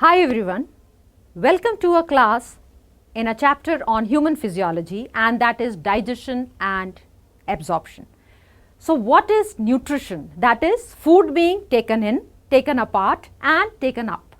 Hi everyone, welcome to a class in a chapter on human physiology, and that is digestion and absorption. So what is nutrition? That is food being taken in, taken apart and taken up.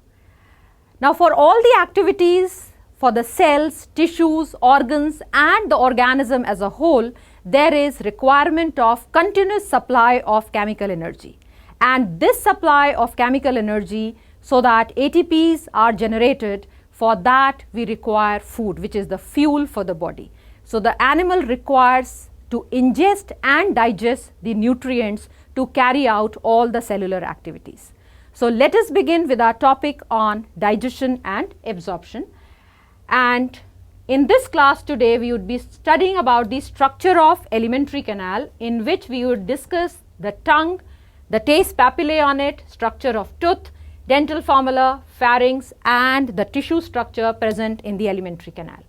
Now for all the activities for the cells, tissues, organs and the organism as a whole, there is requirement of continuous supply of chemical energy, and this supply of chemical energy, so that ATPs are generated, for that we require food, which is the fuel for the body. So the animal requires to ingest and digest the nutrients to carry out all the cellular activities. So let us begin with our topic on digestion and absorption. And in this class today we would be studying about the structure of alimentary canal, in which we would discuss the tongue, the taste papillae on it, structure of tooth, dental formula, pharynx and the tissue structure present in the alimentary canal.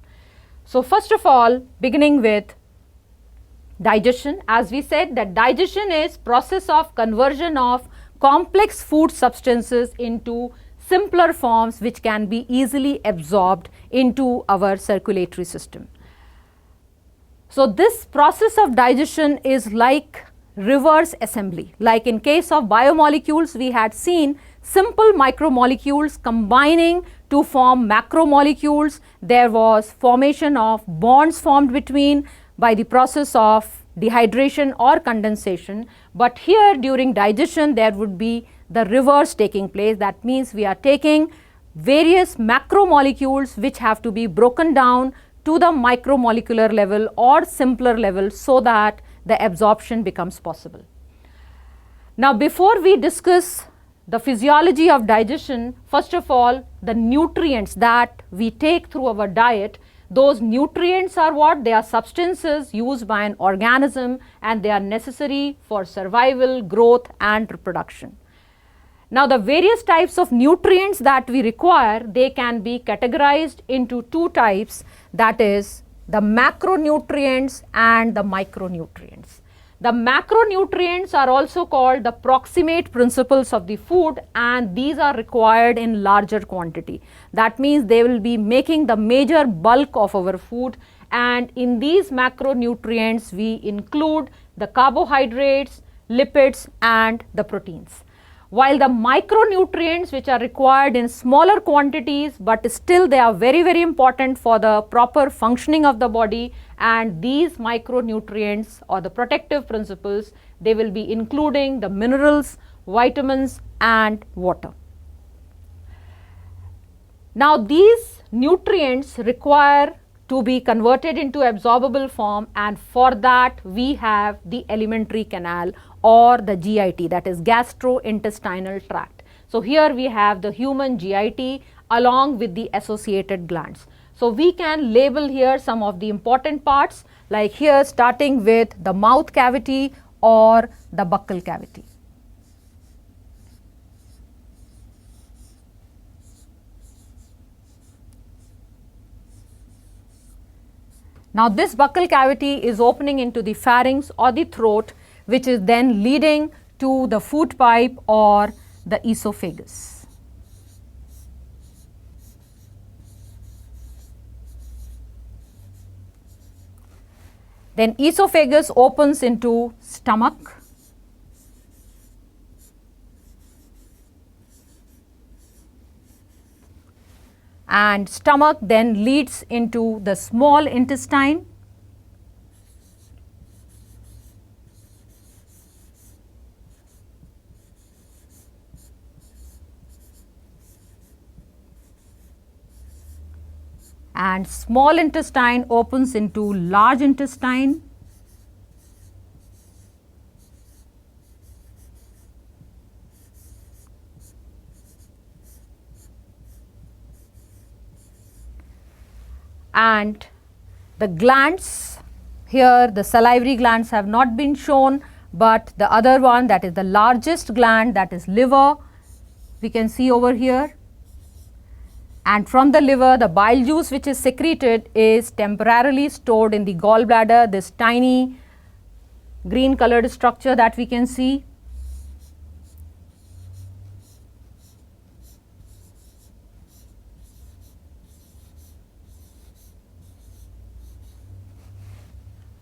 So first of all, beginning with digestion, as we said that digestion is process of conversion of complex food substances into simpler forms which can be easily absorbed into our circulatory system. So this process of digestion is like reverse assembly. Like in case of biomolecules, we had seen simple micromolecules combining to form macromolecules. There was formation of bonds formed between by the process of dehydration or condensation. But here during digestion there would be the reverse taking place. That means we are taking various macromolecules which have to be broken down to the micromolecular level or simpler level, so that the absorption becomes possible. Now before we discuss the physiology of digestion, first of all the nutrients that we take through our diet, those nutrients are what? They are substances used by an organism and they are necessary for survival, growth and reproduction. Now the various types of nutrients that we require, they can be categorized into two types, that is the macronutrients and the micronutrients. The macronutrients are also called the proximate principles of the food, and these are required in larger quantity. That means they will be making the major bulk of our food, and in these macronutrients we include the carbohydrates, lipids and the proteins. While the micronutrients, which are required in smaller quantities, but still they are very important for the proper functioning of the body, and these micronutrients or the protective principles, they will be including the minerals, vitamins and water. Now these nutrients require to be converted into absorbable form, and for that we have the alimentary canal or the GIT, that is gastrointestinal tract. So here we have the human GIT along with the associated glands. So we can label here some of the important parts, like here starting with the mouth cavity or the buccal cavity. Now this buccal cavity is opening into the pharynx or the throat, which is then leading to the food pipe or the esophagus. Then esophagus opens into stomach. And stomach then leads into the small intestine. And small intestine opens into large intestine. And the glands, here the salivary glands have not been shown, but the other one, that is the largest gland, that is liver, we can see over here. And from the liver, the bile juice which is secreted is temporarily stored in the gallbladder, this tiny green colored structure that we can see.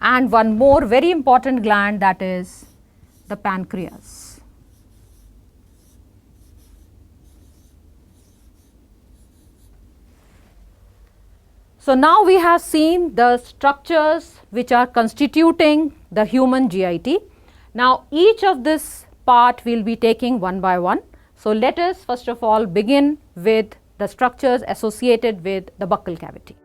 and one more very important gland, that is the pancreas. So now we have seen the structures which are constituting the human GIT. Now each of this part we will be taking one by one. So let us first of all begin with the structures associated with the buccal cavity.